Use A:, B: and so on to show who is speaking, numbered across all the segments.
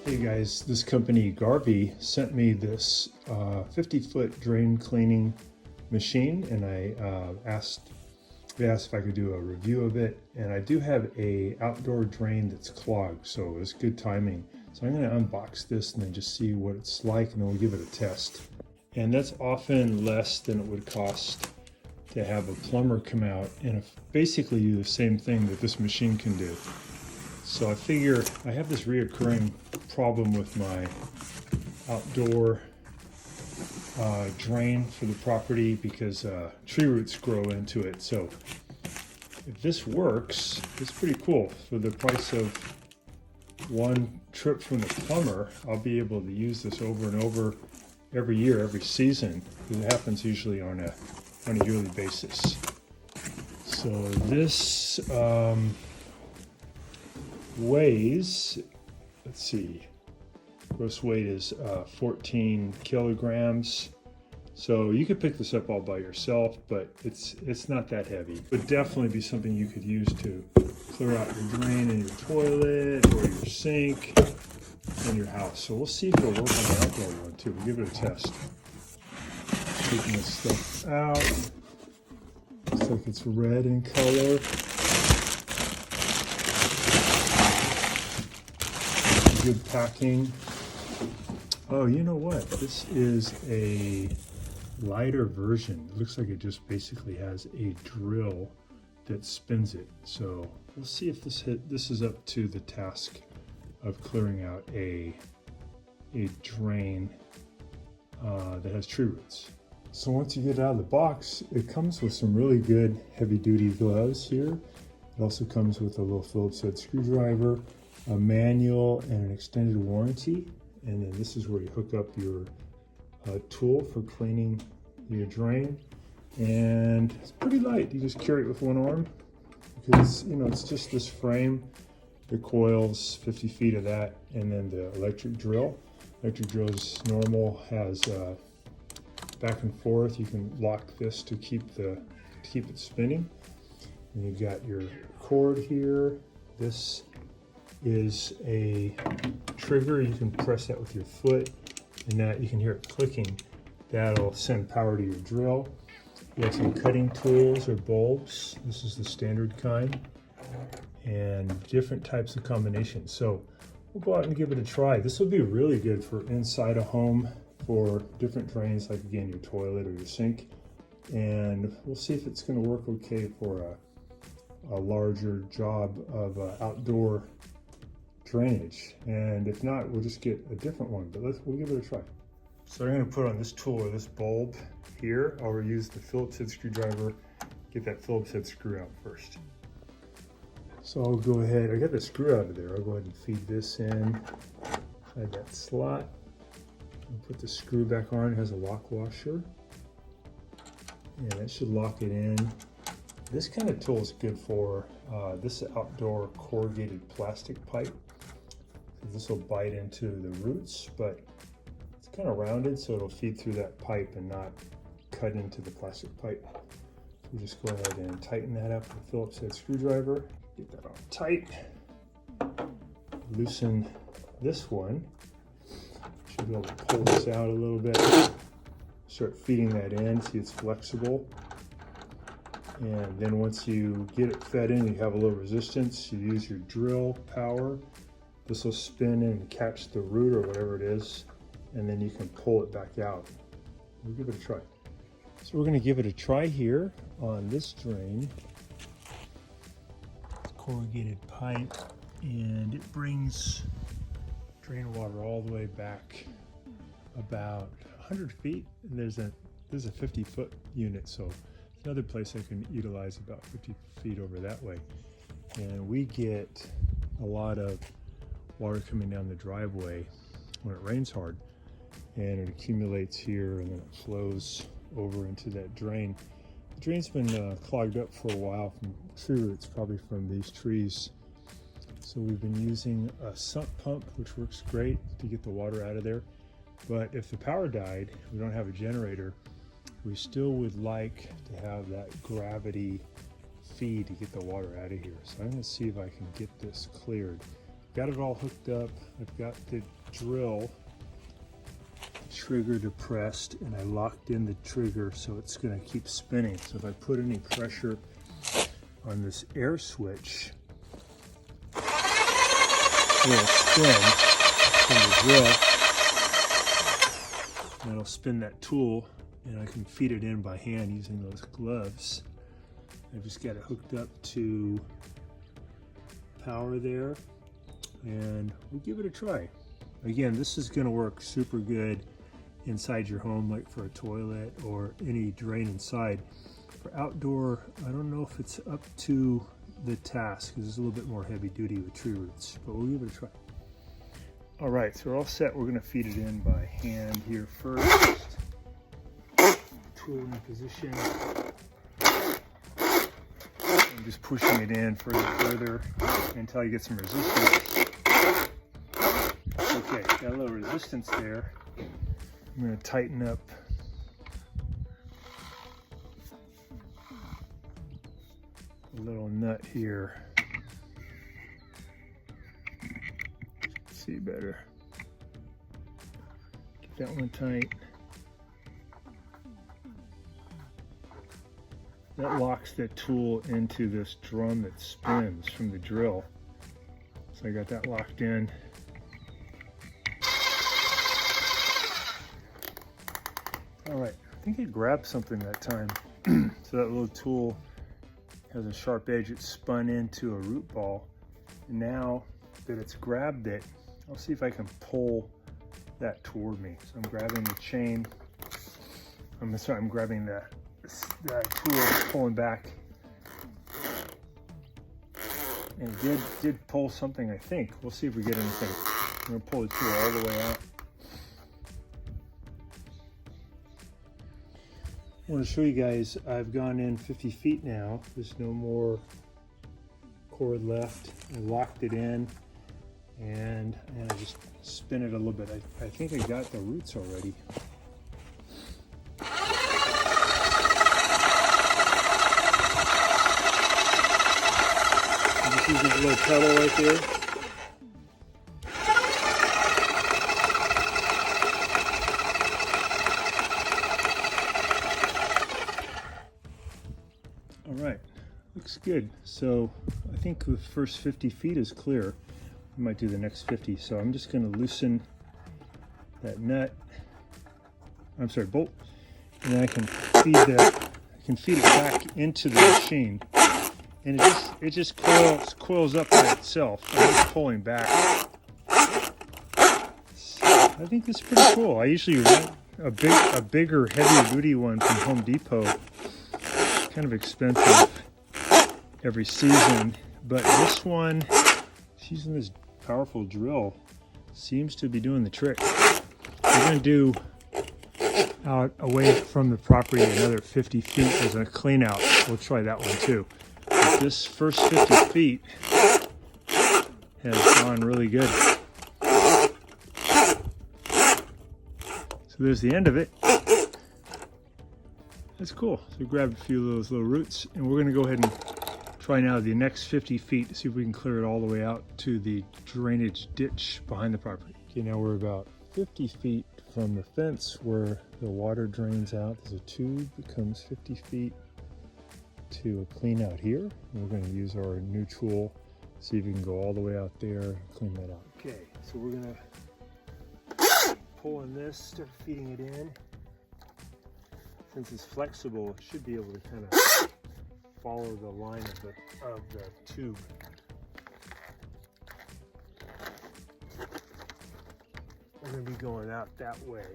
A: Hey guys, this company Garvee sent me this 50-foot drain cleaning machine, and they asked if I could do a review of it. And I do have a outdoor drain that's clogged, so it's good timing. So I'm going to unbox this and then just see what it's like, and then we'll give it a test. And that's often less than it would cost to have a plumber come out and basically do the same thing that this machine can do. So I figure I have this reoccurring problem with my outdoor drain for the property because tree roots grow into it. So if this works, it's pretty cool. For the price of one trip from the plumber, I'll be able to use this over and over every year, every season, because it happens usually on a yearly basis. So this weighs, let's see, gross weight is 14 kilograms. So you could pick this up all by yourself, but it's not that heavy. It would definitely be something you could use to clear out your drain in your toilet or your sink in your house. So we'll see if it'll work on the outdoor one too. We'll give it a test. Taking this stuff out. Looks like it's red in color. Good packing. Oh, you know what? This is a lighter version. It looks like it just basically has a drill that spins it. So we'll see if this is up to the task of clearing out a drain that has tree roots. So once you get it out of the box, it comes with some really good heavy-duty gloves here. It also comes with a little Phillips head screwdriver, a manual, and an extended warranty. And then this is where you hook up your tool for cleaning your drain. And it's pretty light. You just carry it with one arm because, you know, it's just this frame, the coils, 50 feet of that, and then the electric drill. Electric drill is normal, has back and forth. You can lock this to keep it spinning. And you've got your cord here. This is a trigger. You can press that with your foot, and that you can hear it clicking. That'll send power to your drill. We have some cutting tools or bulbs. This is the standard kind, and different types of combinations. So we'll go out and give it a try. This will be really good for inside a home for different drains, like again your toilet or your sink, and we'll see if it's going to work okay for a larger job of outdoor drainage. And if not, we'll just get a different one, but we'll give it a try. So I'm going to put on this tool or this bulb here. I'll use the Phillips head screwdriver, get that Phillips head screw out first. So I'll go ahead, I got the screw out of there. I'll go ahead and feed this in, hide that slot, and put the screw back on. It has a lock washer, and that should lock it in. This kind of tool is good for this outdoor corrugated plastic pipe. This will bite into the roots, but it's kind of rounded, so it'll feed through that pipe and not cut into the plastic pipe. So just go ahead and tighten that up with a Phillips head screwdriver. Get that on tight. Loosen this one. Should be able to pull this out a little bit. Start feeding that in. See, it's flexible. And then once you get it fed in, you have a little resistance. You use your drill power. This will spin and catch the root or whatever it is, and then you can pull it back out. We'll give it a try. So we're going to give it a try here on this drain. It's corrugated pipe, and it brings drain water all the way back about 100 feet. And there's a 50-foot unit, so another place I can utilize about 50 feet over that way. And we get a lot of water coming down the driveway when it rains hard, and it accumulates here and then it flows over into that drain. The drain's been clogged up for a while from tree roots, probably from these trees. So we've been using a sump pump, which works great to get the water out of there. But if the power died, we don't have a generator, we still would like to have that gravity feed to get the water out of here. So I'm going to see if I can get this cleared. got it all hooked up. I've got the drill trigger depressed, and I locked in the trigger so it's going to keep spinning. So if I put any pressure on this air switch, it'll spin from the drill, and it'll spin that tool, and I can feed it in by hand using those gloves. I've just got it hooked up to power there, and we'll give it a try. Again, this is going to work super good inside your home, like for a toilet or any drain inside. For outdoor, I don't know if it's up to the task because it's a little bit more heavy duty with tree roots, but we'll give it a try. All right, so we're all set. We're going to feed it in by hand here first. Tool in position. I'm just pushing it in further until you get some resistance. Okay, got a little resistance there. I'm going to tighten up a little nut here. See better. Get that one tight. That locks the tool into this drum that spins from the drill. So I got that locked in. All right, I think it grabbed something that time. So that little tool has a sharp edge. It spun into a root ball. And now that it's grabbed it, I'll see if I can pull that toward me. So I'm grabbing the chain. I'm grabbing that tool, pulling back. And it did pull something, I think. We'll see if we get anything. I'm gonna pull the tool all the way out. I want to show you guys, I've gone in 50 feet now. There's no more cord left. I locked it in, and I just spin it a little bit. I think I got the roots already. I'm just using a little pedal right there. All right, looks good. So I think the first 50 feet is clear. I might do the next 50. So I'm just going to loosen that nut. I'm sorry, bolt, and then I can feed it back into the machine, and it just coils up by itself. I'm just pulling back. So I think that's pretty cool. I usually rent a bigger, heavier duty one from Home Depot. Kind of expensive every season, but this one, using this powerful drill, seems to be doing the trick. We're going to do out away from the property another 50 feet as a clean out. We'll try that one too. But this first 50 feet has gone really good. So there's the end of it. That's cool. So we grabbed a few of those little roots, and we're going to go ahead and try now the next 50 feet to see if we can clear it all the way out to the drainage ditch behind the property. Okay, now we're about 50 feet from the fence where the water drains out. There's a tube that comes 50 feet to a clean out here. And we're going to use our new tool, see if we can go all the way out there and clean that out. Okay, so we're going to pull in this, start feeding it in. Since it's flexible, it should be able to kind of follow the line of the tube. We're going to be going out that way.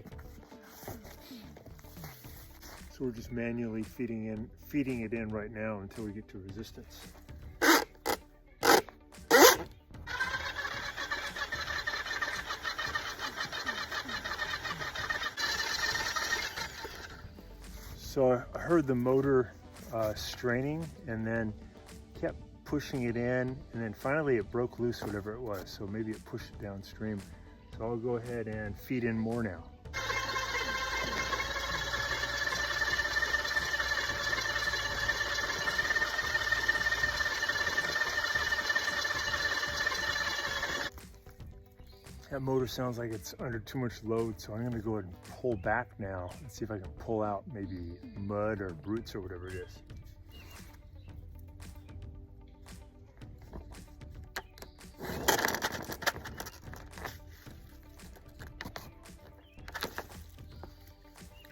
A: So we're just manually feeding it in right now until we get to resistance. So I heard the motor straining, and then kept pushing it in, and then finally it broke loose, whatever it was. So maybe it pushed it downstream. So I'll go ahead and feed in more now. That motor sounds like it's under too much load, so I'm going to go ahead and pull back now and see if I can pull out maybe mud or roots or whatever it is.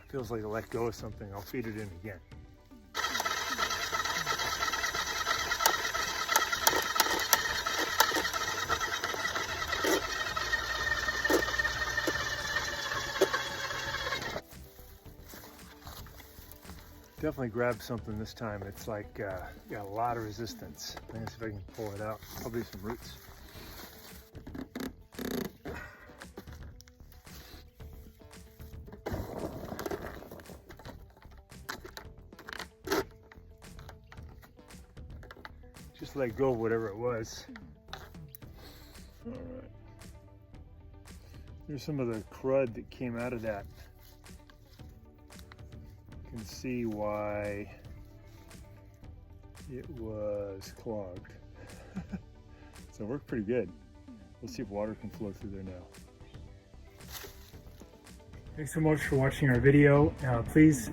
A: Feels like I let go of something. I'll feed it in again. Definitely grabbed something this time. It's like got a lot of resistance. I'm gonna see if I can pull it out. Probably some roots. Just let go of whatever it was. All right. There's some of the crud that came out of that. You can see why it was clogged. So it worked pretty good. Let's see if water can flow through there now. Thanks so much for watching our video. Please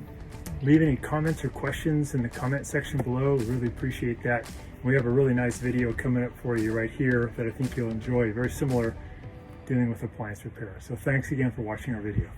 A: leave any comments or questions in the comment section below. We really appreciate that. We have a really nice video coming up for you right here that I think you'll enjoy. Very similar, dealing with appliance repair. So thanks again for watching our video.